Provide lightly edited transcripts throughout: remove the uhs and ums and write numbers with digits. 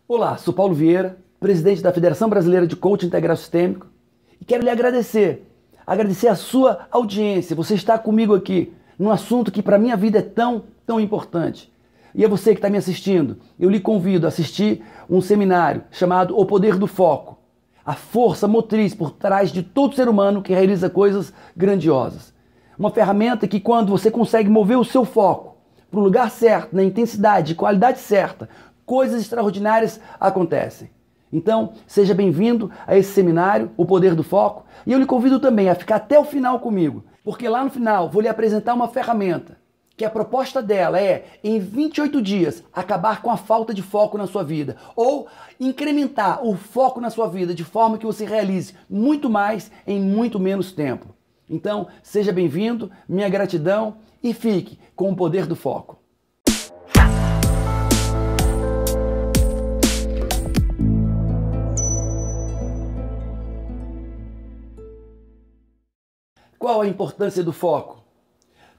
Olá, sou Paulo Vieira, presidente da Federação Brasileira de Coaching Integral Sistêmico e quero lhe agradecer. Agradecer a sua audiência, você está comigo aqui num assunto que para a minha vida é tão importante. E é você que está me assistindo, eu lhe convido a assistir um seminário chamado O Poder do Foco, a força motriz por trás de todo ser humano que realiza coisas grandiosas. Uma ferramenta que quando você consegue mover o seu foco para o lugar certo, na intensidade e qualidade certa, coisas extraordinárias acontecem. Então, seja bem-vindo a esse seminário, O Poder do Foco, e eu lhe convido também a ficar até o final comigo, porque lá no final vou lhe apresentar uma ferramenta, que a proposta dela é, em 28 dias, acabar com a falta de foco na sua vida, ou incrementar o foco na sua vida de forma que você realize muito mais em muito menos tempo. Então, seja bem-vindo, minha gratidão e fique com o Poder do Foco. Qual a importância do foco?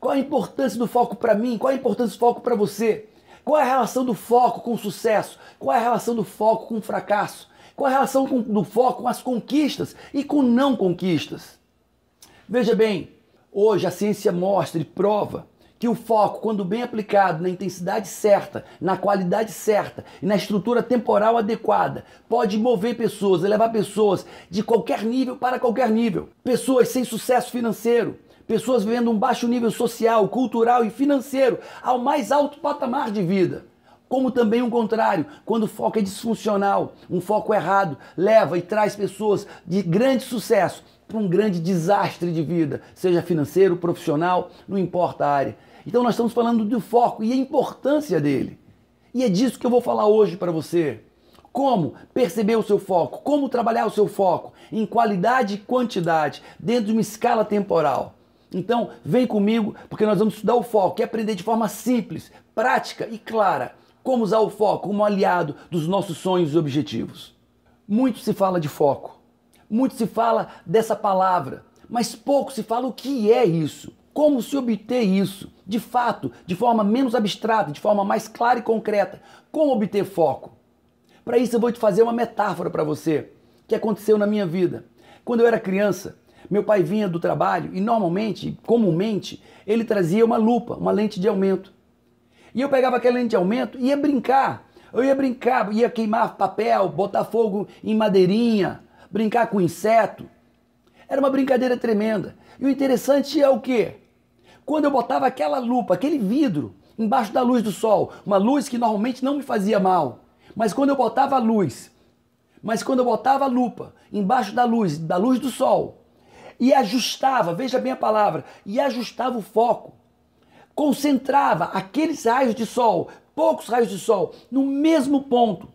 Qual a importância do foco para mim? Qual a importância do foco para você? Qual é a relação do foco com o sucesso? Qual é a relação do foco com o fracasso? Qual é a relação do foco com as conquistas e com não conquistas? Veja bem, hoje a ciência mostra e prova que o foco, quando bem aplicado na intensidade certa, na qualidade certa e na estrutura temporal adequada, pode mover pessoas, levar pessoas de qualquer nível para qualquer nível. Pessoas sem sucesso financeiro, pessoas vivendo um baixo nível social, cultural e financeiro ao mais alto patamar de vida. Como também o contrário, quando o foco é disfuncional, um foco errado, leva e traz pessoas de grande sucesso para um grande desastre de vida, seja financeiro, profissional, não importa a área. Então nós estamos falando do foco e a importância dele. E é disso que eu vou falar hoje para você. Como perceber o seu foco, como trabalhar o seu foco em qualidade e quantidade dentro de uma escala temporal. Então vem comigo porque nós vamos estudar o foco e aprender de forma simples, prática e clara como usar o foco como aliado dos nossos sonhos e objetivos. Muito se fala de foco, muito se fala dessa palavra, mas pouco se fala o que é isso. Como se obter isso, de fato, de forma menos abstrata, de forma mais clara e concreta. Como obter foco? Para isso eu vou te fazer uma metáfora para você, que aconteceu na minha vida. Quando eu era criança, meu pai vinha do trabalho e normalmente, comumente, ele trazia uma lupa, uma lente de aumento. E eu pegava aquela lente de aumento e ia brincar. Ia queimar papel, botar fogo em madeirinha, brincar com inseto. Era uma brincadeira tremenda. E o interessante é o quê? Quando eu botava aquela lupa, aquele vidro, embaixo da luz do sol, uma luz que normalmente não me fazia mal, mas quando eu botava a lupa embaixo da luz do sol, e ajustava, veja bem a palavra, e ajustava o foco, concentrava aqueles raios de sol, poucos raios de sol, no mesmo ponto,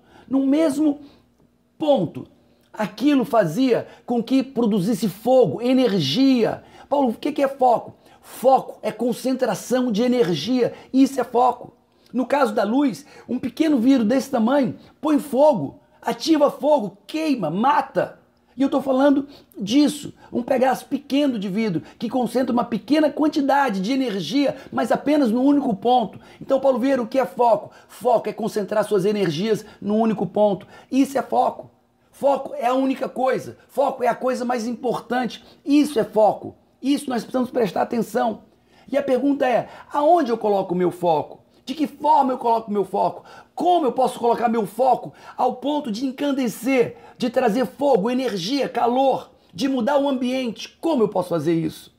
aquilo fazia com que produzisse fogo, energia. Paulo, o que é foco? Foco é concentração de energia, isso é foco. No caso da luz, um pequeno vidro desse tamanho põe fogo, ativa fogo, queima, mata. E eu estou falando disso, um pedaço pequeno de vidro que concentra uma pequena quantidade de energia, mas apenas num único ponto. Então, Paulo Vieira, o que é foco? Foco é concentrar suas energias num único ponto. Isso é foco. Foco é a única coisa. Foco é a coisa mais importante. Isso é foco. Isso nós precisamos prestar atenção. E a pergunta é, aonde eu coloco o meu foco? De que forma eu coloco o meu foco? Como eu posso colocar meu foco ao ponto de encandecer, de trazer fogo, energia, calor, de mudar o ambiente? Como eu posso fazer isso?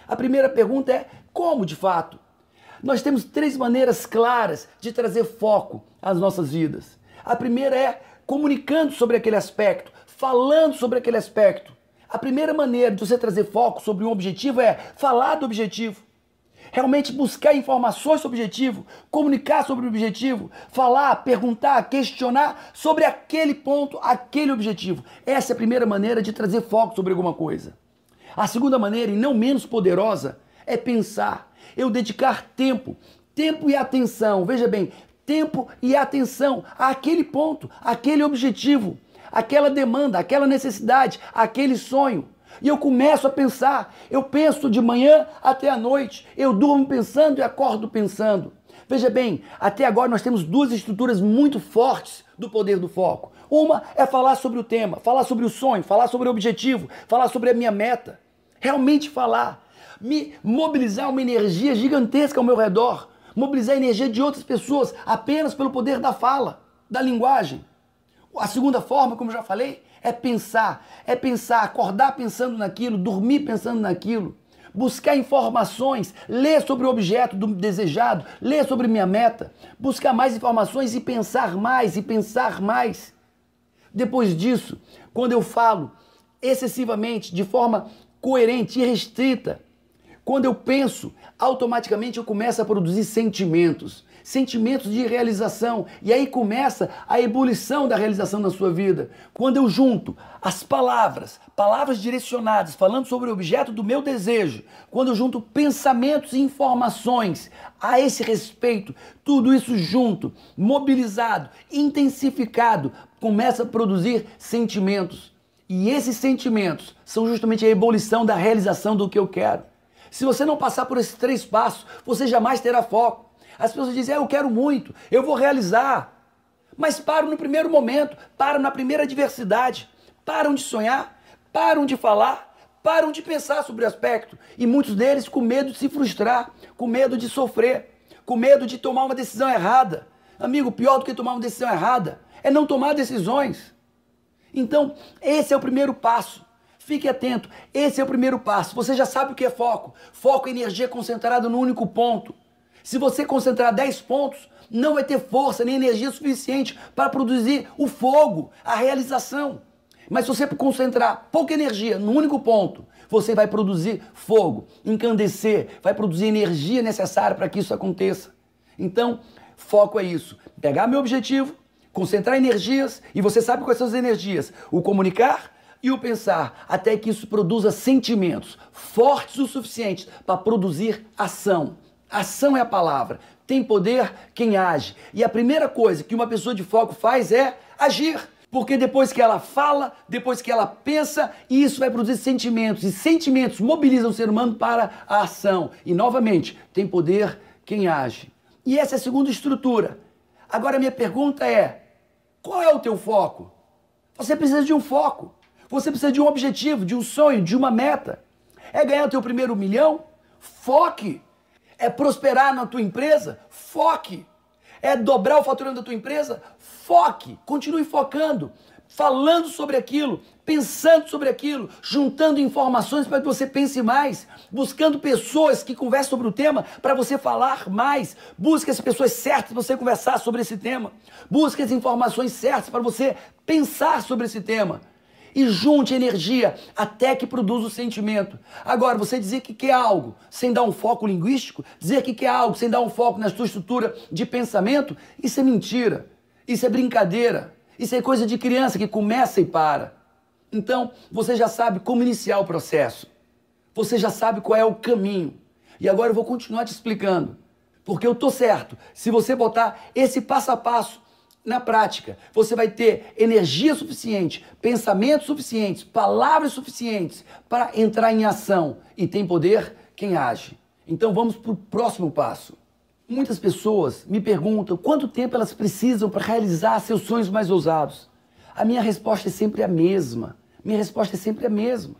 A primeira pergunta é, como de fato? Nós temos 3 maneiras claras de trazer foco às nossas vidas. A primeira é comunicando sobre aquele aspecto, falando sobre aquele aspecto. A primeira maneira de você trazer foco sobre um objetivo é falar do objetivo. Realmente buscar informações sobre o objetivo, comunicar sobre o objetivo, falar, perguntar, questionar sobre aquele ponto, aquele objetivo. Essa é a primeira maneira de trazer foco sobre alguma coisa. A segunda maneira, e não menos poderosa, é pensar. Eu dedicar tempo e atenção, veja bem, tempo e atenção àquele ponto, àquele objetivo, aquela demanda, aquela necessidade, aquele sonho. E eu começo a pensar, eu penso de manhã até a noite, eu durmo pensando e acordo pensando. Veja bem, até agora nós temos 2 estruturas muito fortes do poder do foco. Uma é falar sobre o tema, falar sobre o sonho, falar sobre o objetivo, falar sobre a minha meta. Realmente falar. Me mobilizar uma energia gigantesca ao meu redor. Mobilizar a energia de outras pessoas apenas pelo poder da fala, da linguagem. A segunda forma, como eu já falei, é pensar. É pensar, acordar pensando naquilo, dormir pensando naquilo. Buscar informações, ler sobre o objeto do desejado, ler sobre minha meta, buscar mais informações e pensar mais, e pensar mais. Depois disso, quando eu falo excessivamente, de forma coerente e restrita, quando eu penso, automaticamente eu começo a produzir sentimentos. Sentimentos de realização. E aí começa a ebulição da realização na sua vida. Quando eu junto as palavras direcionadas, falando sobre o objeto do meu desejo, quando eu junto pensamentos e informações a esse respeito, tudo isso junto, mobilizado, intensificado, começa a produzir sentimentos. E esses sentimentos são justamente a ebulição da realização do que eu quero. Se você não passar por esses 3 passos, você jamais terá foco. As pessoas dizem, eu quero muito, eu vou realizar. Mas param no primeiro momento, param na primeira adversidade, param de sonhar, param de falar, param de pensar sobre o aspecto. E muitos deles com medo de se frustrar, com medo de sofrer, com medo de tomar uma decisão errada. Amigo, pior do que tomar uma decisão errada é não tomar decisões. Então, esse é o primeiro passo. Fique atento, esse é o primeiro passo. Você já sabe o que é foco. Foco é energia concentrada num único ponto. Se você concentrar 10 pontos, não vai ter força nem energia suficiente para produzir o fogo, a realização. Mas se você concentrar pouca energia num único ponto, você vai produzir fogo, encandecer, vai produzir energia necessária para que isso aconteça. Então, foco é isso. Pegar meu objetivo, concentrar energias, e você sabe quais são as energias. O comunicar e o pensar, até que isso produza sentimentos fortes o suficiente para produzir ação. Ação é a palavra. Tem poder quem age. E a primeira coisa que uma pessoa de foco faz é agir. Porque depois que ela fala, depois que ela pensa, isso vai produzir sentimentos. E sentimentos mobilizam o ser humano para a ação. E, novamente, tem poder quem age. E essa é a segunda estrutura. Agora, a minha pergunta é, qual é o teu foco? Você precisa de um foco. Você precisa de um objetivo, de um sonho, de uma meta. É ganhar o teu primeiro 1 milhão? Foque. É prosperar na tua empresa? Foque. É dobrar o faturamento da tua empresa? Foque. Continue focando, falando sobre aquilo, pensando sobre aquilo, juntando informações para que você pense mais, buscando pessoas que conversem sobre o tema para você falar mais. Busque as pessoas certas para você conversar sobre esse tema. Busque as informações certas para você pensar sobre esse tema. E junte energia até que produza o sentimento. Agora, você dizer que quer algo sem dar um foco linguístico, dizer que quer algo sem dar um foco na sua estrutura de pensamento, isso é mentira, isso é brincadeira, isso é coisa de criança que começa e para. Então, você já sabe como iniciar o processo, você já sabe qual é o caminho. E agora eu vou continuar te explicando, porque eu tô certo, se você botar esse passo a passo na prática, você vai ter energia suficiente, pensamentos suficientes, palavras suficientes para entrar em ação. E tem poder quem age. Então vamos para o próximo passo. Muitas pessoas me perguntam quanto tempo elas precisam para realizar seus sonhos mais ousados. A minha resposta é sempre a mesma. Minha resposta é sempre a mesma.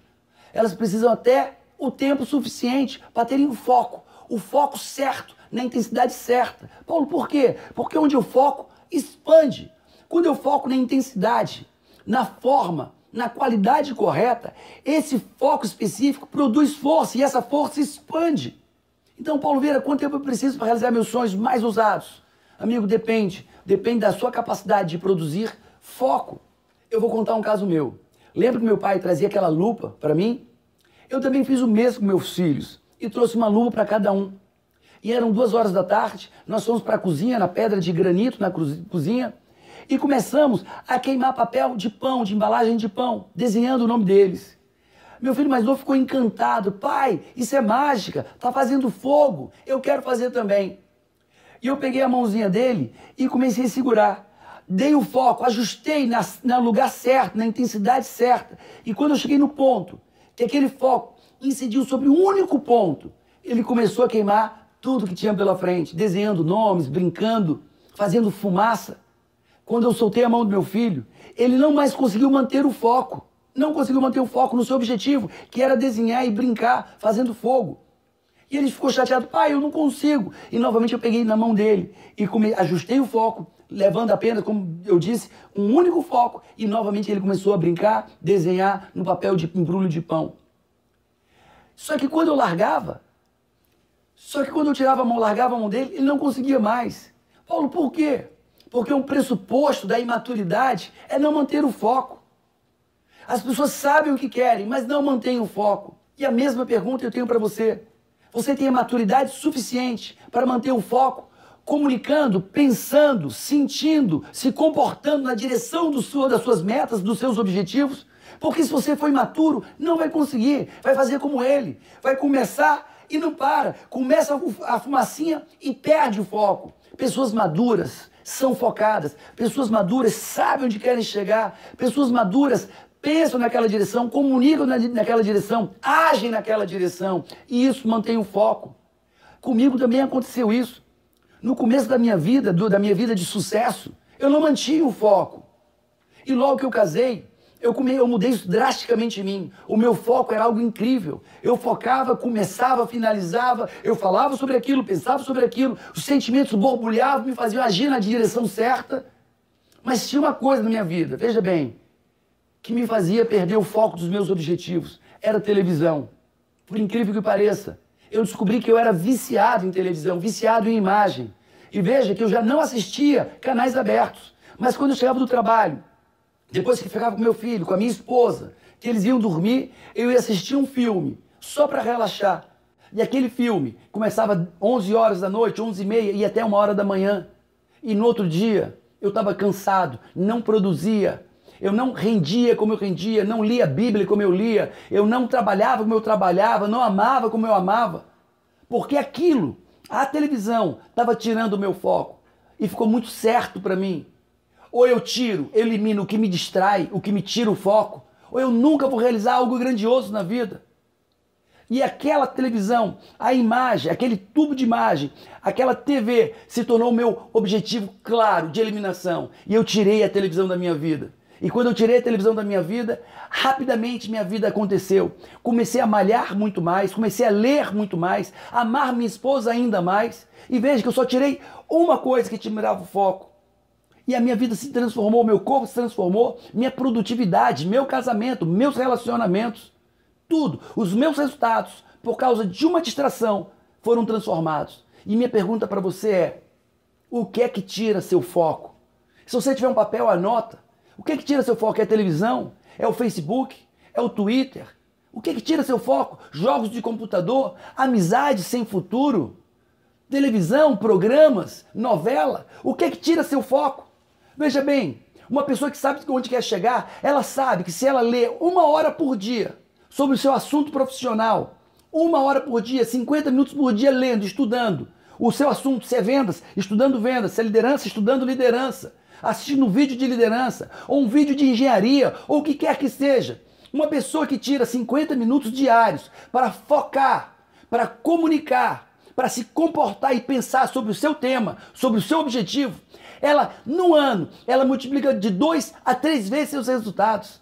Elas precisam até o tempo suficiente para terem o foco certo, na intensidade certa. Paulo, por quê? Porque onde eu foco, expande. Quando eu foco na intensidade, na forma, na qualidade correta, esse foco específico produz força e essa força expande. Então, Paulo Vieira, quanto tempo eu preciso para realizar meus sonhos mais ousados? Amigo, depende. Depende da sua capacidade de produzir foco. Eu vou contar um caso meu. Lembra que meu pai trazia aquela lupa para mim? Eu também fiz o mesmo com meus filhos e trouxe uma lupa para cada um. E eram 2 horas da tarde, nós fomos para a cozinha, na pedra de granito, na cozinha, e começamos a queimar papel de pão, de embalagem de pão, desenhando o nome deles. Meu filho mais novo ficou encantado. Pai, isso é mágica, tá fazendo fogo, eu quero fazer também. E eu peguei a mãozinha dele e comecei a segurar. Dei o foco, ajustei no lugar certo, na intensidade certa. E quando eu cheguei no ponto, que aquele foco incidiu sobre um único ponto, ele começou a queimar tudo que tinha pela frente, desenhando nomes, brincando, fazendo fumaça. quando eu soltei a mão do meu filho, ele não mais conseguiu manter o foco. Não conseguiu manter o foco no seu objetivo, que era desenhar e brincar, fazendo fogo. E ele ficou chateado, pai, eu não consigo. E novamente eu peguei na mão dele e ajustei o foco, levando apenas, como eu disse, um único foco. E novamente ele começou a brincar, desenhar no papel de embrulho de pão. Só que quando eu tirava a mão, largava a mão dele, ele não conseguia mais. Paulo, por quê? Porque um pressuposto da imaturidade é não manter o foco. As pessoas sabem o que querem, mas não mantêm o foco. E a mesma pergunta eu tenho para você. Você tem a maturidade suficiente para manter o foco, comunicando, pensando, sentindo, se comportando na direção das suas metas, dos seus objetivos? Porque se você for imaturo, não vai conseguir. Vai fazer como ele. Vai começar e não para. Começa a fumacinha e perde o foco. Pessoas maduras são focadas. Pessoas maduras sabem onde querem chegar. Pessoas maduras pensam naquela direção, comunicam naquela direção, agem naquela direção. E isso mantém o foco. Comigo também aconteceu isso. No começo da minha vida de sucesso, eu não mantinha o foco. E logo que eu casei, eu mudei isso drasticamente em mim. O meu foco era algo incrível. Eu focava, começava, finalizava, eu falava sobre aquilo, pensava sobre aquilo, os sentimentos borbulhavam, me faziam agir na direção certa. Mas tinha uma coisa na minha vida, veja bem, que me fazia perder o foco dos meus objetivos. Era a televisão. Por incrível que pareça, eu descobri que eu era viciado em televisão, viciado em imagem. E veja que eu já não assistia canais abertos. Mas quando eu chegava do trabalho, depois que ficava com meu filho, com a minha esposa, que eles iam dormir, eu ia assistir um filme, só para relaxar. E aquele filme começava 11 horas da noite, 11h30, e até 1h da manhã. E no outro dia, eu estava cansado, não produzia, eu não rendia como eu rendia, não lia a Bíblia como eu lia, eu não trabalhava como eu trabalhava, não amava como eu amava. Porque aquilo, a televisão, estava tirando o meu foco. E ficou muito certo para mim. Ou eu elimino o que me distrai, o que me tira o foco, ou eu nunca vou realizar algo grandioso na vida. E aquela televisão, a imagem, aquele tubo de imagem, aquela TV se tornou o meu objetivo claro de eliminação. E eu tirei a televisão da minha vida. E quando eu tirei a televisão da minha vida, rapidamente minha vida aconteceu. Comecei a malhar muito mais, comecei a ler muito mais, a amar minha esposa ainda mais. E veja que eu só tirei uma coisa que tirava o foco. E a minha vida se transformou, meu corpo se transformou, minha produtividade, meu casamento, meus relacionamentos, tudo, os meus resultados, por causa de uma distração, foram transformados. E minha pergunta para você é, o que é que tira seu foco? Se você tiver um papel, anota. O que é que tira seu foco? É a televisão? É o Facebook? É o Twitter? O que é que tira seu foco? Jogos de computador? Amizade sem futuro? Televisão? Programas? Novela? O que é que tira seu foco? Veja bem, uma pessoa que sabe onde quer chegar, ela sabe que se ela lê 1 hora por dia sobre o seu assunto profissional, 1 hora por dia, 50 minutos por dia lendo, estudando o seu assunto, se é vendas, estudando vendas, se é liderança, estudando liderança, assistindo um vídeo de liderança, ou um vídeo de engenharia, ou o que quer que seja. Uma pessoa que tira 50 minutos diários para focar, para comunicar, para se comportar e pensar sobre o seu tema, sobre o seu objetivo, ela, no ano, ela multiplica de 2 a 3 vezes seus resultados.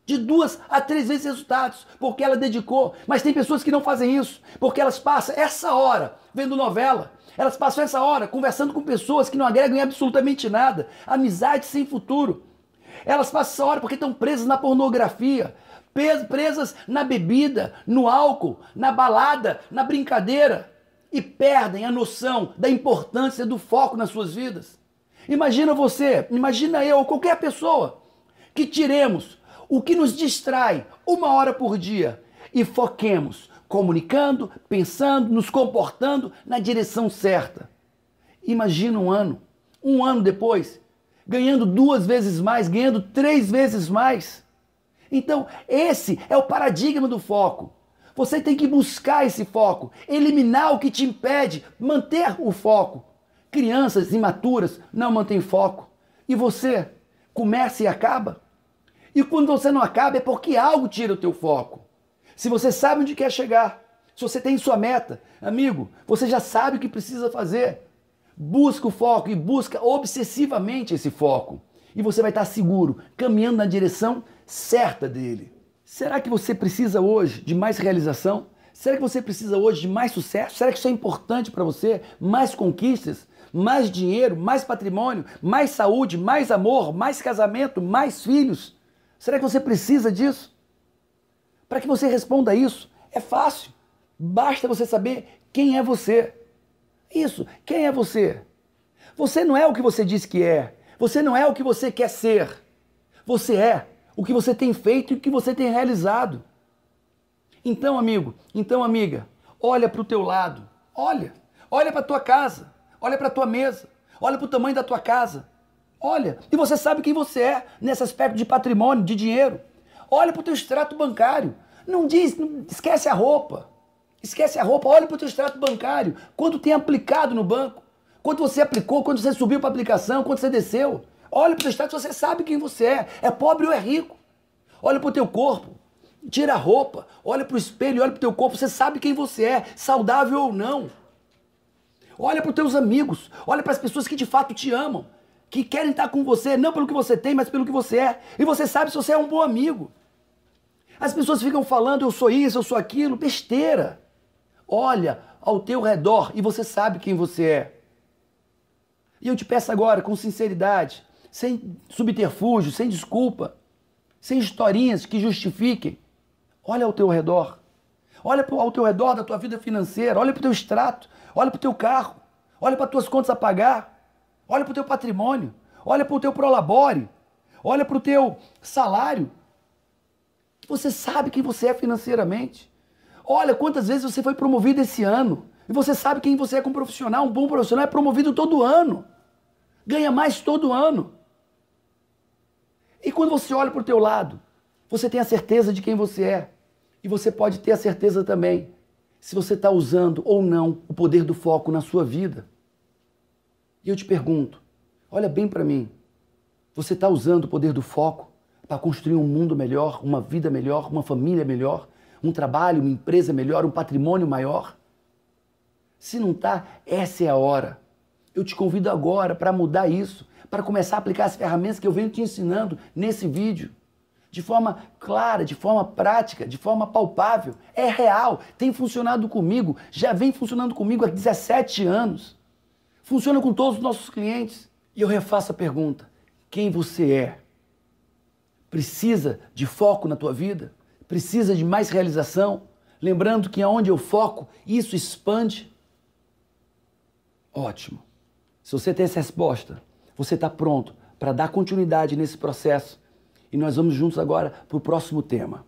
De 2 a 3 vezes resultados, porque ela dedicou. Mas tem pessoas que não fazem isso, porque elas passam essa hora vendo novela, elas passam essa hora conversando com pessoas que não agregam em absolutamente nada, amizade sem futuro. Elas passam essa hora porque estão presas na pornografia, presas na bebida, no álcool, na balada, na brincadeira, e perdem a noção da importância do foco nas suas vidas. Imagina você, imagina eu, ou qualquer pessoa, que tiremos o que nos distrai 1 hora por dia e foquemos, comunicando, pensando, nos comportando na direção certa. Imagina um ano depois, ganhando 2 vezes mais, ganhando 3 vezes mais. Então, esse é o paradigma do foco. Você tem que buscar esse foco, eliminar o que te impede, manter o foco. Crianças imaturas não mantêm foco. E você começa e acaba? E quando você não acaba é porque algo tira o teu foco. Se você sabe onde quer chegar, se você tem sua meta, amigo, você já sabe o que precisa fazer. Busca o foco e busca obsessivamente esse foco. E você vai estar seguro, caminhando na direção certa dele. Será que você precisa hoje de mais realização? Será que você precisa hoje de mais sucesso? Será que isso é importante para você? Mais conquistas? Mais dinheiro? Mais patrimônio? Mais saúde? Mais amor? Mais casamento? Mais filhos? Será que você precisa disso? Para que você responda isso, é fácil. Basta você saber quem é você. Isso, quem é você? Você não é o que você diz que é. Você não é o que você quer ser. Você é o que você tem feito e o que você tem realizado. Então, amigo, então, amiga, olha para o teu lado. Olha para a tua casa. Olha para a tua mesa. Olha para o tamanho da tua casa. Olha, e você sabe quem você é nesse aspecto de patrimônio, de dinheiro. Olha para o teu extrato bancário. Não esquece a roupa. Esquece a roupa, olha para o teu extrato bancário. Quanto tem aplicado no banco? Quanto você aplicou? Quanto você subiu para a aplicação? Quanto você desceu? Olha para o teu extrato, você sabe quem você é. É pobre ou é rico? Olha para o teu corpo. Tira a roupa. Olha para o espelho, olha para o teu corpo. Você sabe quem você é, saudável ou não. Olha para os teus amigos. Olha para as pessoas que de fato te amam. Que querem estar com você, não pelo que você tem, mas pelo que você é. E você sabe se você é um bom amigo. As pessoas ficam falando, eu sou isso, eu sou aquilo. Besteira. Olha ao teu redor e você sabe quem você é. E eu te peço agora, com sinceridade, sem subterfúgio, sem desculpa, sem historinhas que justifiquem, olha ao teu redor. Olha ao teu redor da tua vida financeira, olha para o teu extrato, olha para o teu carro, olha para as tuas contas a pagar, olha para o teu patrimônio, olha para o teu prolabore, olha para o teu salário. Você sabe quem você é financeiramente. Olha quantas vezes você foi promovido esse ano. E você sabe quem você é como profissional. Um bom profissional é promovido todo ano. Ganha mais todo ano. E quando você olha para o teu lado, você tem a certeza de quem você é. E você pode ter a certeza também se você está usando ou não o poder do foco na sua vida. E eu te pergunto, olha bem para mim. Você está usando o poder do foco para construir um mundo melhor, uma vida melhor, uma família melhor? Um trabalho, uma empresa melhor, um patrimônio maior? Se não está, essa é a hora. Eu te convido agora para mudar isso, para começar a aplicar as ferramentas que eu venho te ensinando nesse vídeo. De forma clara, de forma prática, de forma palpável. É real, tem funcionado comigo, já vem funcionando comigo há 17 anos. Funciona com todos os nossos clientes. E eu refaço a pergunta, quem você é? Precisa de foco na tua vida? Precisa de mais realização? Lembrando que aonde eu foco, isso expande. Ótimo. Se você tem essa resposta, você está pronto para dar continuidade nesse processo. E nós vamos juntos agora para o próximo tema.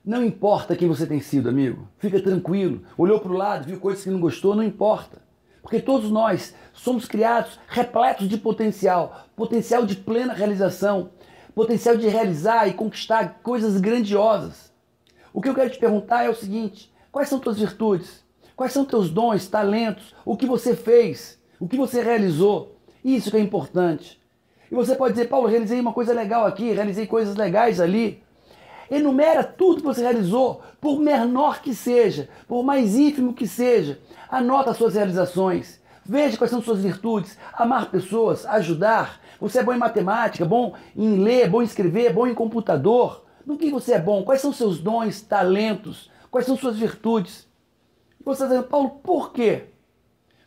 Não importa quem você tem sido, amigo. Fica tranquilo. Olhou para o lado, viu coisas que não gostou, não importa. Porque todos nós somos criados repletos de potencial. Potencial de plena realização. Potencial de realizar e conquistar coisas grandiosas. O que eu quero te perguntar é o seguinte, quais são tuas virtudes? Quais são teus dons, talentos? O que você fez? O que você realizou? Isso que é importante. E você pode dizer, Paulo, realizei uma coisa legal aqui, realizei coisas legais ali. Enumera tudo que você realizou, por menor que seja, por mais ínfimo que seja. Anota as suas realizações. Veja quais são suas virtudes. Amar pessoas, ajudar. Você é bom em matemática, bom em ler, bom em escrever, bom em computador. No que você é bom? Quais são seus dons, talentos? Quais são suas virtudes? E você está dizendo, Paulo, por quê?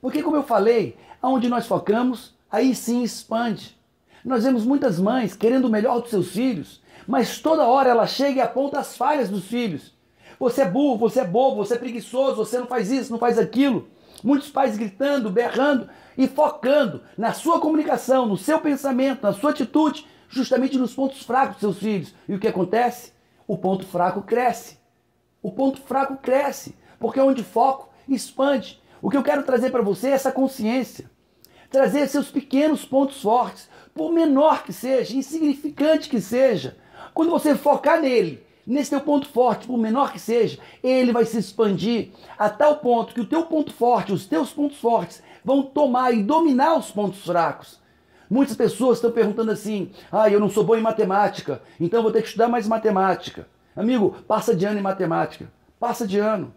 Porque, como eu falei, aonde nós focamos, aí sim expande. Nós vemos muitas mães querendo o melhor dos seus filhos, mas toda hora ela chega e aponta as falhas dos filhos. Você é burro, você é bobo, você é preguiçoso, você não faz isso, não faz aquilo. Muitos pais gritando, berrando e focando na sua comunicação, no seu pensamento, na sua atitude, justamente nos pontos fracos dos seus filhos. E o que acontece? O ponto fraco cresce. O ponto fraco cresce, porque onde foco, expande. O que eu quero trazer para você é essa consciência. Trazer seus pequenos pontos fortes, por menor que seja, insignificante que seja. Quando você focar nele, nesse teu ponto forte, por menor que seja, ele vai se expandir a tal ponto que o teu ponto forte, os teus pontos fortes, vão tomar e dominar os pontos fracos. Muitas pessoas estão perguntando assim, eu não sou bom em matemática, então vou ter que estudar mais matemática. Amigo, passa de ano em matemática, passa de ano.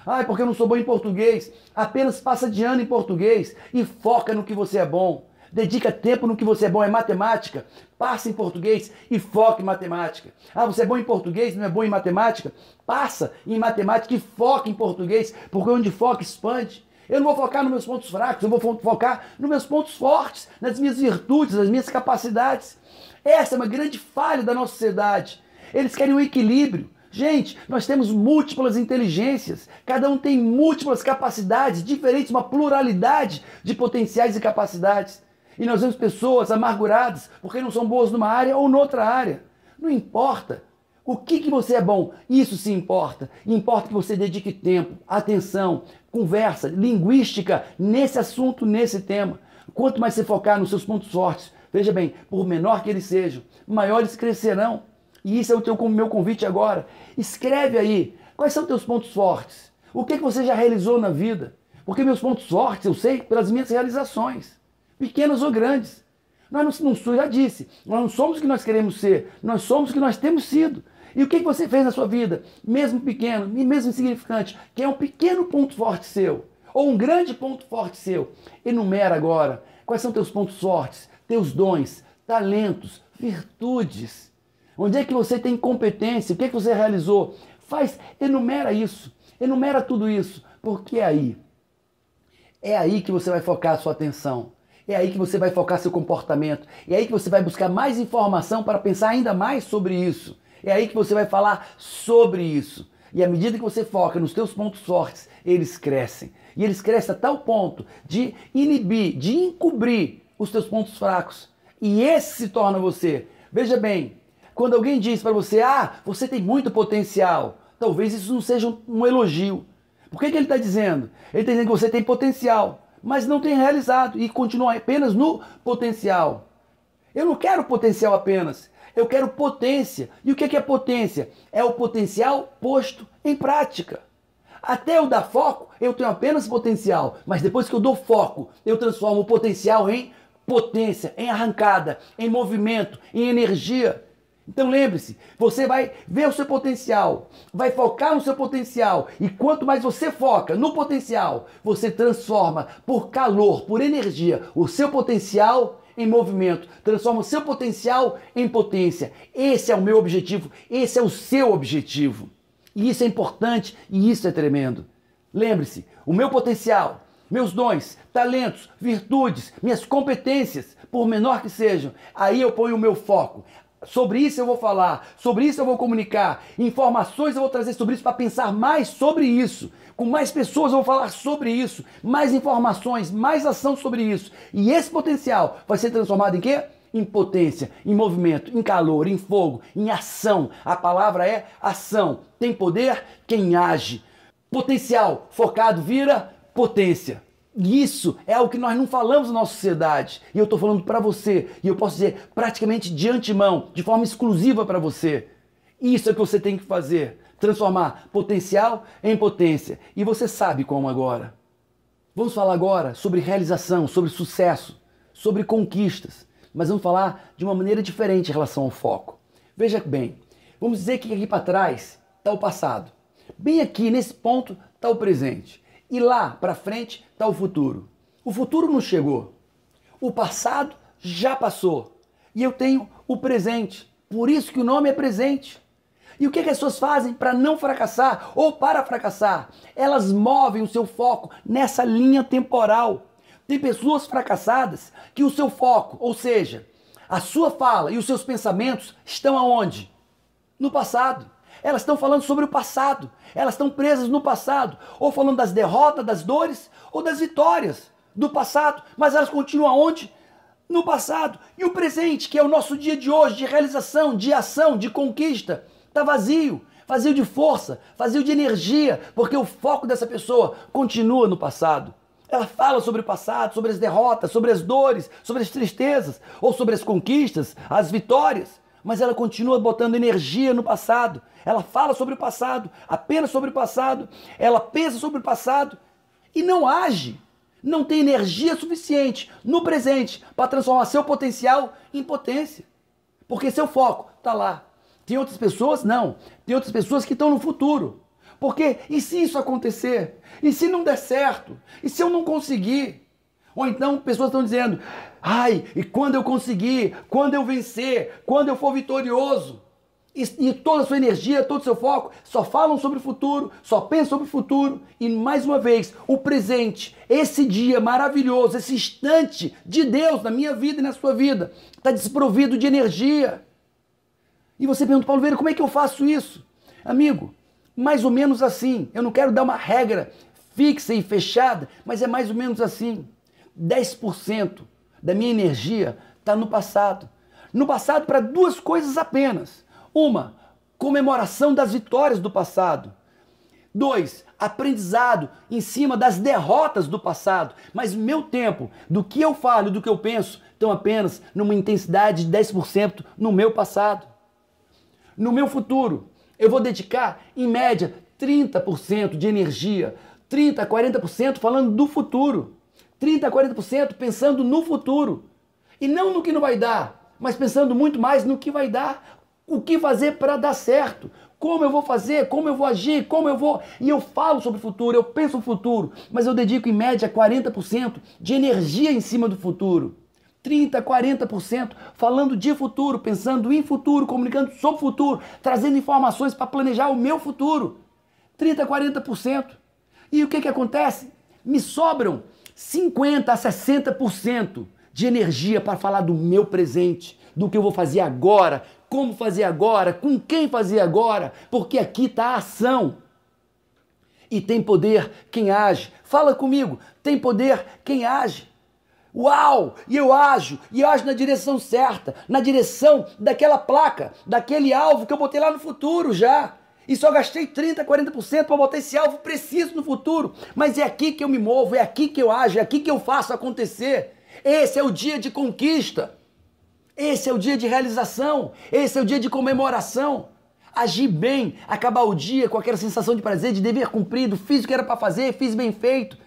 Ah, é porque eu não sou bom em português. Apenas passa de ano em português e foca no que você é bom. Dedica tempo no que você é bom, é matemática. Passa em português e foca em matemática. Ah, você é bom em português, não é bom em matemática? Passa em matemática e foca em português, porque onde foca expande. Eu não vou focar nos meus pontos fracos, eu vou focar nos meus pontos fortes, nas minhas virtudes, nas minhas capacidades. Essa é uma grande falha da nossa sociedade. Eles querem um equilíbrio. Gente, nós temos múltiplas inteligências, cada um tem múltiplas capacidades diferentes, uma pluralidade de potenciais e capacidades. E nós vemos pessoas amarguradas porque não são boas numa área ou noutra área. Não importa. O que você é bom, isso sim importa. Importa que você dedique tempo, atenção, conversa, linguística nesse assunto, nesse tema. Quanto mais você focar nos seus pontos fortes, veja bem, por menor que eles sejam, maiores crescerão. E isso é o meu convite agora. Escreve aí, quais são teus pontos fortes? O que você já realizou na vida? Porque meus pontos fortes, eu sei pelas minhas realizações, pequenas ou grandes. Nós não, já disse, nós não somos o que nós queremos ser, nós somos o que nós temos sido. E o que você fez na sua vida, mesmo pequeno, mesmo insignificante, que é um pequeno ponto forte seu, ou um grande ponto forte seu? Enumera agora quais são teus pontos fortes, teus dons, talentos, virtudes. Onde é que você tem competência? O que é que você realizou? Enumera isso, enumera tudo isso, porque é aí que você vai focar a sua atenção. É aí que você vai focar seu comportamento. É aí que você vai buscar mais informação para pensar ainda mais sobre isso. É aí que você vai falar sobre isso. E à medida que você foca nos teus pontos fortes, eles crescem. E eles crescem a tal ponto de inibir, de encobrir os teus pontos fracos. E esse se torna você. Veja bem, quando alguém diz para você, você tem muito potencial, talvez isso não seja um elogio. Por que ele está dizendo? Ele está dizendo que você tem potencial, mas não tem realizado e continua apenas no potencial. Eu não quero potencial apenas, eu quero potência. E o que é potência? É o potencial posto em prática. Até eu dar foco, eu tenho apenas potencial, mas depois que eu dou foco, eu transformo o potencial em potência, em arrancada, em movimento, em energia. Então lembre-se, você vai ver o seu potencial, vai focar no seu potencial, e quanto mais você foca no potencial, você transforma por calor, por energia, o seu potencial em movimento, transforma o seu potencial em potência. Esse é o meu objetivo, esse é o seu objetivo. E isso é importante e isso é tremendo. Lembre-se, o meu potencial, meus dons, talentos, virtudes, minhas competências, por menor que sejam, aí eu ponho o meu foco. Sobre isso eu vou falar, sobre isso eu vou comunicar, informações eu vou trazer sobre isso para pensar mais sobre isso. Com mais pessoas eu vou falar sobre isso, mais informações, mais ação sobre isso. E esse potencial vai ser transformado em quê? Em potência, em movimento, em calor, em fogo, em ação. A palavra é ação. Tem poder quem age. Potencial focado vira potência. E isso é algo que nós não falamos na nossa sociedade. E eu estou falando para você. E eu posso dizer praticamente de antemão, de forma exclusiva para você. Isso é o que você tem que fazer. Transformar potencial em potência. E você sabe como agora. Vamos falar agora sobre realização, sobre sucesso, sobre conquistas. Mas vamos falar de uma maneira diferente em relação ao foco. Veja bem, vamos dizer que aqui para trás está o passado. Bem aqui, nesse ponto, está o presente. E lá para frente está o futuro. O futuro não chegou. O passado já passou. E eu tenho o presente. Por isso que o nome é presente. E o que as pessoas fazem para não fracassar ou para fracassar? Elas movem o seu foco nessa linha temporal. Tem pessoas fracassadas que o seu foco, ou seja, a sua fala e os seus pensamentos estão aonde? No passado. Elas estão falando sobre o passado. Elas estão presas no passado. Ou falando das derrotas, das dores ou das vitórias do passado. Mas elas continuam onde? No passado. E o presente, que é o nosso dia de hoje, de realização, de ação, de conquista, está vazio. Vazio de força, vazio de energia. Porque o foco dessa pessoa continua no passado. Ela fala sobre o passado, sobre as derrotas, sobre as dores, sobre as tristezas. Ou sobre as conquistas, as vitórias. Mas ela continua botando energia no passado. Ela fala sobre o passado, apenas sobre o passado. Ela pensa sobre o passado e não age. Não tem energia suficiente no presente para transformar seu potencial em potência. Porque seu foco está lá. Tem outras pessoas? Não. Tem outras pessoas que estão no futuro. Porque e se isso acontecer? E se não der certo? E se eu não conseguir? Ou então pessoas estão dizendo, ai, e quando eu conseguir, quando eu vencer, quando eu for vitorioso? E toda a sua energia, todo o seu foco, só falam sobre o futuro, só pensam sobre o futuro. E mais uma vez, o presente, esse dia maravilhoso, esse instante de Deus na minha vida e na sua vida, está desprovido de energia. E você pergunta, Paulo Vieira, como é que eu faço isso? Amigo, mais ou menos assim. Eu não quero dar uma regra fixa e fechada, mas é mais ou menos assim. 10% da minha energia está no passado. No passado para duas coisas apenas. Uma, comemoração das vitórias do passado. 2, aprendizado em cima das derrotas do passado. Mas meu tempo, do que eu falo, do que eu penso, estão apenas numa intensidade de 10% no meu passado. No meu futuro, eu vou dedicar, em média, 30% de energia. 30% a 40% falando do futuro. 30% a 40% pensando no futuro. E não no que não vai dar, mas pensando muito mais no que vai dar. O que fazer para dar certo? Como eu vou fazer? Como eu vou agir? Como eu vou... E eu falo sobre o futuro, eu penso no futuro, mas eu dedico em média 40% de energia em cima do futuro. 30%, a 40% falando de futuro, pensando em futuro, comunicando sobre o futuro, trazendo informações para planejar o meu futuro. 30%, a 40%. E o que acontece? Me sobram 50% a 60% de energia para falar do meu presente, do que eu vou fazer agora, como fazer agora, com quem fazer agora, porque aqui está a ação. E tem poder quem age. Fala comigo, tem poder quem age. Uau! E eu ajo na direção certa, na direção daquela placa, daquele alvo que eu botei lá no futuro já. E só gastei 30%, a 40% para botar esse alvo preciso no futuro. Mas é aqui que eu me movo, é aqui que eu ajo, é aqui que eu faço acontecer. Esse é o dia de conquista. Esse é o dia de realização, esse é o dia de comemoração. Agir bem, acabar o dia com aquela sensação de prazer, de dever cumprido, fiz o que era para fazer, fiz bem feito.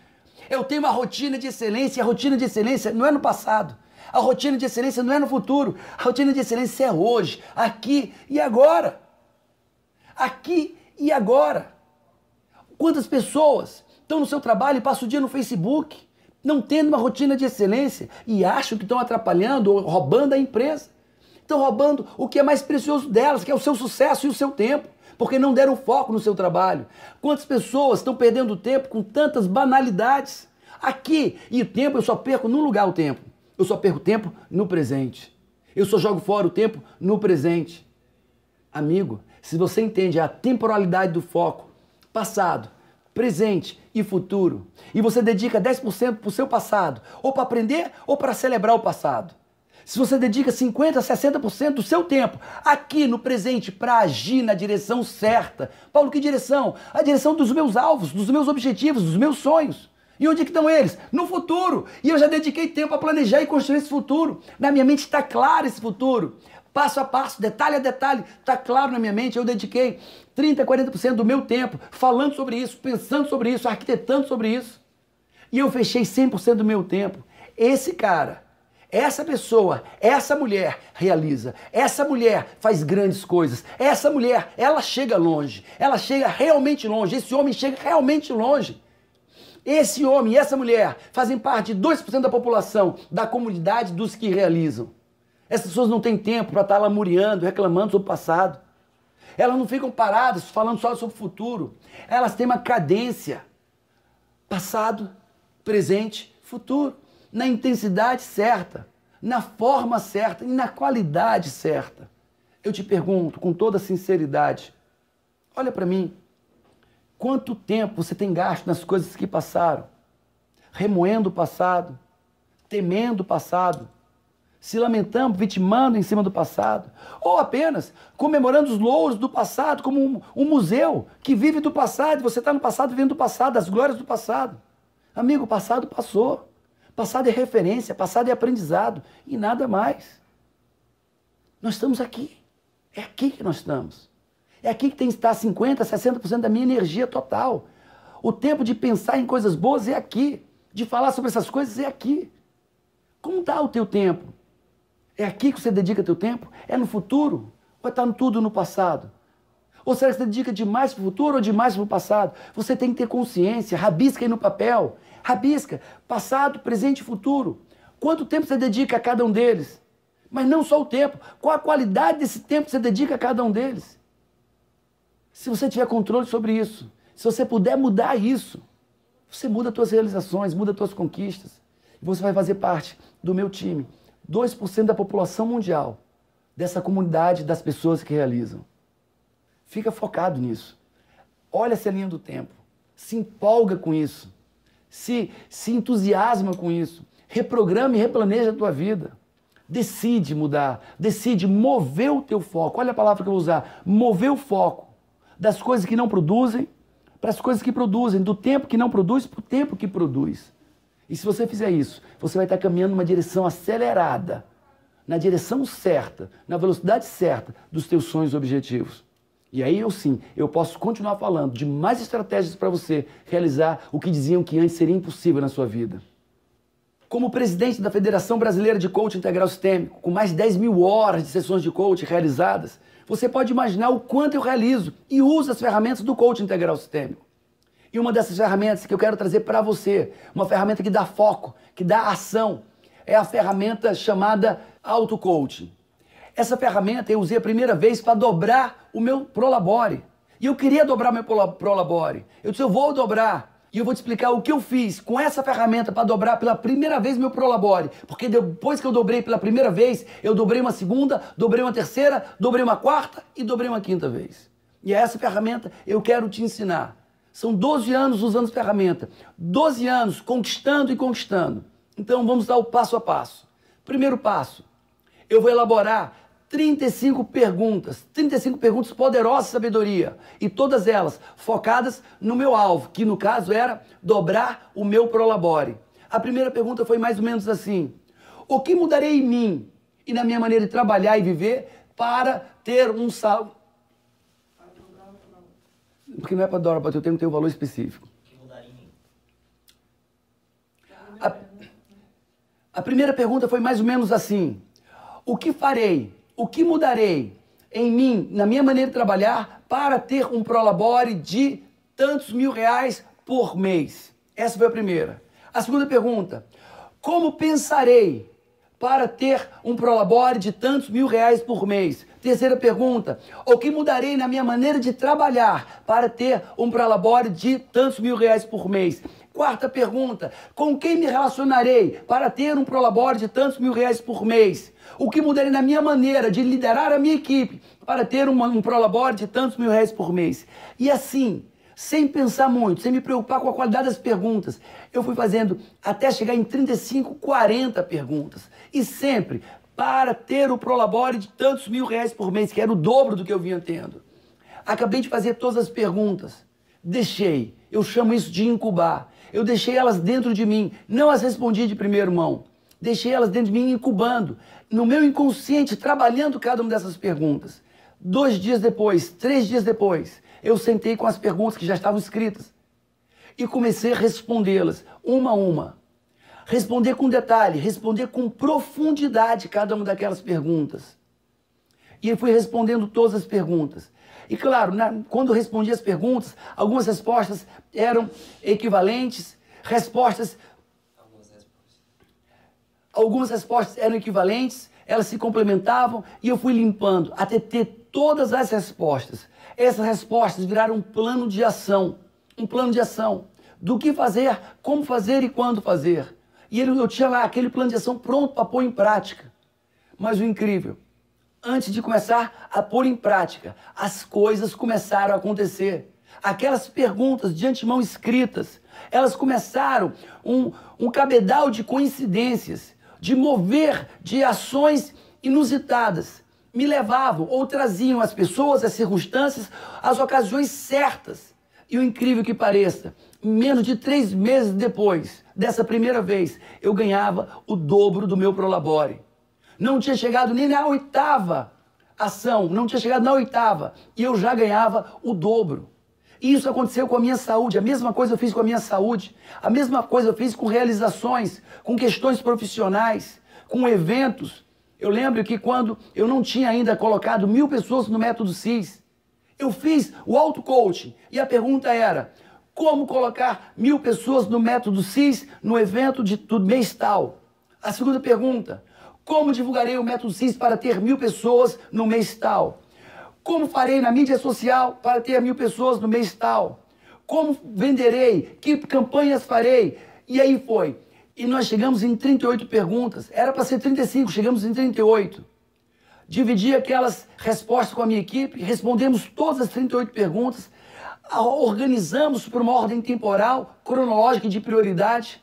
Eu tenho uma rotina de excelência, e a rotina de excelência não é no passado. A rotina de excelência não é no futuro. A rotina de excelência é hoje, aqui e agora. Aqui e agora. Quantas pessoas estão no seu trabalho e passam o dia no Facebook, não tendo uma rotina de excelência e acham que estão atrapalhando ou roubando a empresa. Estão roubando o que é mais precioso delas, que é o seu sucesso e o seu tempo, porque não deram foco no seu trabalho. Quantas pessoas estão perdendo tempo com tantas banalidades? Aqui, e o tempo eu só perco num lugar o tempo. Eu só perco tempo no presente. Eu só jogo fora o tempo no presente. Amigo, se você entende a temporalidade do foco, passado, presente e futuro, e você dedica 10% para o seu passado, ou para aprender ou para celebrar o passado. Se você dedica 50% a 60% do seu tempo aqui no presente para agir na direção certa. Paulo, que direção? A direção dos meus alvos, dos meus objetivos, dos meus sonhos. E onde que estão eles? No futuro. E eu já dediquei tempo a planejar e construir esse futuro. Na minha mente está claro esse futuro. Passo a passo, detalhe a detalhe, está claro na minha mente. Eu dediquei 30% a 40% do meu tempo falando sobre isso, pensando sobre isso, arquitetando sobre isso. E eu fechei 100% do meu tempo. Esse cara, essa pessoa, essa mulher realiza. Essa mulher faz grandes coisas. Essa mulher, ela chega longe. Ela chega realmente longe. Esse homem chega realmente longe. Esse homem e essa mulher fazem parte de 2% da população, da comunidade dos que realizam. Essas pessoas não têm tempo para estar lamuriando, reclamando sobre o passado. Elas não ficam paradas falando só sobre o futuro. Elas têm uma cadência. Passado, presente, futuro. Na intensidade certa, na forma certa e na qualidade certa. Eu te pergunto com toda sinceridade, olha para mim, quanto tempo você tem gasto nas coisas que passaram? Remoendo o passado, temendo o passado, se lamentando, vitimando em cima do passado, ou apenas comemorando os louros do passado como um museu que vive do passado, e você está no passado vivendo do passado, as glórias do passado. Amigo, o passado passou. Passado é referência, passado é aprendizado e nada mais. Nós estamos aqui. É aqui que nós estamos. É aqui que tem que estar 50%, 60% da minha energia total. O tempo de pensar em coisas boas é aqui. De falar sobre essas coisas é aqui. Como está o teu tempo? É aqui que você dedica teu tempo? É no futuro? Ou está tudo no passado? Ou será que você dedica demais para o futuro ou demais para o passado? Você tem que ter consciência, rabisca aí no papel. Rabisca, passado, presente e futuro. Quanto tempo você dedica a cada um deles? Mas não só o tempo, qual a qualidade desse tempo que você dedica a cada um deles? Se você tiver controle sobre isso, se você puder mudar isso, você muda as suas realizações, muda as suas conquistas. E você vai fazer parte do meu time. 2% da população mundial, dessa comunidade das pessoas que realizam. Fica focado nisso. Olha essa linha do tempo. Se empolga com isso. Se entusiasma com isso. Reprograma e replaneja a tua vida. Decide mudar. Decide mover o teu foco. Olha a palavra que eu vou usar. Mover o foco. Das coisas que não produzem para as coisas que produzem. Do tempo que não produz para o tempo que produz. E se você fizer isso, você vai estar caminhando numa direção acelerada. Na direção certa. Na velocidade certa dos teus sonhos e objetivos. E aí eu posso continuar falando de mais estratégias para você realizar o que diziam que antes seria impossível na sua vida. Como presidente da Federação Brasileira de Coaching Integral Sistêmico, com mais de 10 mil horas de sessões de coaching realizadas, você pode imaginar o quanto eu realizo e uso as ferramentas do Coaching Integral Sistêmico. E uma dessas ferramentas que eu quero trazer para você, uma ferramenta que dá foco, que dá ação, é a ferramenta chamada Auto-Coaching. Essa ferramenta eu usei a primeira vez para dobrar o meu Prolabore. E eu queria dobrar meu Prolabore. Eu disse, eu vou dobrar. E eu vou te explicar o que eu fiz com essa ferramenta para dobrar pela primeira vez meu Prolabore. Porque depois que eu dobrei pela primeira vez, eu dobrei uma segunda, dobrei uma terceira, dobrei uma quarta e dobrei uma quinta vez. E é essa ferramenta eu quero te ensinar. São 12 anos usando essa ferramenta. 12 anos conquistando e conquistando. Então vamos dar o passo a passo. Primeiro passo, eu vou elaborar 35 perguntas poderosas de sabedoria, e todas elas focadas no meu alvo, que no caso era dobrar o meu Prolabore. A primeira pergunta foi mais ou menos assim: o que mudarei em mim e na minha maneira de trabalhar e viver para ter um salário? Porque não é para dobrar, eu tenho que ter um valor específico. O que mudaria em mim? A primeira pergunta foi mais ou menos assim: o que farei? O que mudarei em mim, na minha maneira de trabalhar, para ter um Prolabore de tantos mil reais por mês? Essa foi a primeira. A segunda pergunta: como pensarei para ter um Prolabore de tantos mil reais por mês? Terceira pergunta: o que mudarei na minha maneira de trabalhar para ter um Prolabore de tantos mil reais por mês? Quarta pergunta: com quem me relacionarei para ter um Prolabore de tantos mil reais por mês? O que mudarei na minha maneira de liderar a minha equipe para ter um Prolabore de tantos mil reais por mês? E assim, sem pensar muito, sem me preocupar com a qualidade das perguntas, eu fui fazendo até chegar em 35, 40 perguntas. E sempre para ter o Prolabore de tantos mil reais por mês, que era o dobro do que eu vinha tendo. Acabei de fazer todas as perguntas. Deixei, eu chamo isso de incubar. Eu deixei elas dentro de mim, não as respondi de primeira mão. Deixei elas dentro de mim incubando, no meu inconsciente, trabalhando cada uma dessas perguntas. 2 dias depois, 3 dias depois, eu sentei com as perguntas que já estavam escritas e comecei a respondê-las, uma a uma. Responder com detalhe, responder com profundidade cada uma daquelas perguntas. E eu fui respondendo todas as perguntas. E claro, quando eu respondi as perguntas, algumas respostas eram equivalentes, algumas respostas eram equivalentes, elas se complementavam e eu fui limpando até ter todas as respostas. Essas respostas viraram um plano de ação. Um plano de ação do que fazer, como fazer e quando fazer. E eu tinha lá aquele plano de ação pronto para pôr em prática. Mas o incrível, antes de começar a pôr em prática, as coisas começaram a acontecer. Aquelas perguntas de antemão escritas, elas começaram um cabedal de coincidências, de mover de ações inusitadas. Me levavam ou traziam as pessoas, as circunstâncias, as ocasiões certas. E o incrível que pareça, menos de 3 meses depois dessa primeira vez, eu ganhava o dobro do meu Prolabore. Não tinha chegado nem na 8ª ação, não tinha chegado na 8ª, e eu já ganhava o dobro. E isso aconteceu com a minha saúde, a mesma coisa eu fiz com a minha saúde, a mesma coisa eu fiz com realizações, com questões profissionais, com eventos. Eu lembro que quando eu não tinha ainda colocado 1000 pessoas no Método CIS, Eu fiz o auto-coaching e a pergunta era: como colocar 1000 pessoas no método CIS no evento do mês tal? A segunda pergunta: como divulgarei o método CIS para ter 1000 pessoas no mês tal? Como farei na mídia social para ter 1000 pessoas no mês tal? Como venderei? Que campanhas farei? E aí foi. E nós chegamos em 38 perguntas. Era para ser 35, chegamos em 38. Dividi aquelas respostas com a minha equipe, respondemos todas as 38 perguntas, organizamos por uma ordem temporal, cronológica e de prioridade.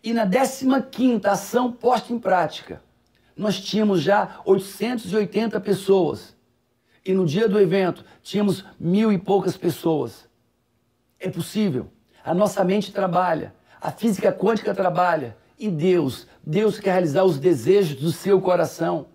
E na 15ª ação posta em prática, nós tínhamos já 880 pessoas. E no dia do evento, tínhamos 1000 e poucas pessoas. É possível. A nossa mente trabalha, a física quântica trabalha. E Deus quer realizar os desejos do seu coração.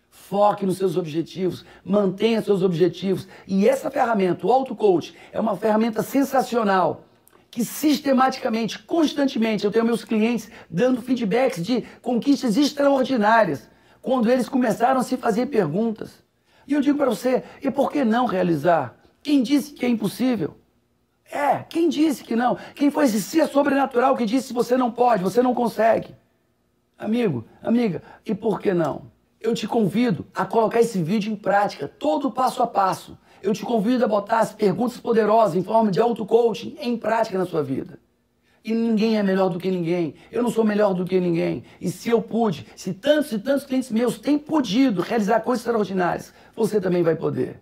Foque nos seus objetivos, mantenha seus objetivos. E essa ferramenta, o auto-coach, é uma ferramenta sensacional, que sistematicamente, constantemente, eu tenho meus clientes dando feedbacks de conquistas extraordinárias, quando eles começaram a se fazer perguntas. E eu digo para você, e por que não realizar? Quem disse que é impossível? Quem disse que não? Quem foi esse ser sobrenatural que disse que você não pode, você não consegue? Amigo, amiga, e por que não? Eu te convido a colocar esse vídeo em prática, todo passo a passo. Eu te convido a botar as perguntas poderosas em forma de auto-coaching em prática na sua vida. E ninguém é melhor do que ninguém. Eu não sou melhor do que ninguém. E se eu pude, se tantos e tantos clientes meus têm podido realizar coisas extraordinárias, você também vai poder.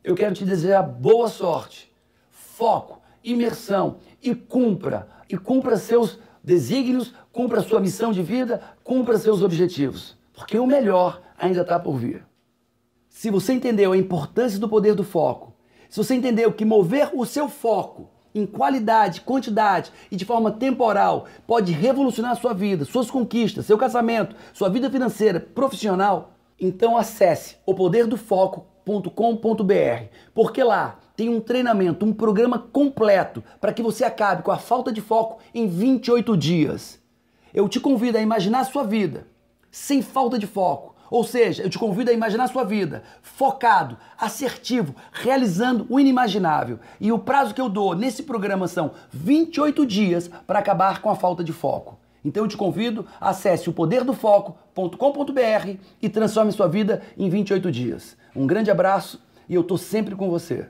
Eu quero te desejar boa sorte, foco, imersão e cumpra seus desígnios, cumpra sua missão de vida, cumpra seus objetivos. Porque o melhor ainda está por vir. Se você entendeu a importância do poder do foco, se você entendeu que mover o seu foco em qualidade, quantidade e de forma temporal pode revolucionar a sua vida, suas conquistas, seu casamento, sua vida financeira, profissional, então acesse opoderdofoco.com.br, porque lá tem um treinamento, um programa completo para que você acabe com a falta de foco em 28 dias. Eu te convido a imaginar a sua vida sem falta de foco. Ou seja, eu te convido a imaginar a sua vida focado, assertivo, realizando o inimaginável. E o prazo que eu dou nesse programa são 28 dias para acabar com a falta de foco. Então eu te convido, acesse opoderdofoco.com.br e transforme sua vida em 28 dias. Um grande abraço e eu estou sempre com você.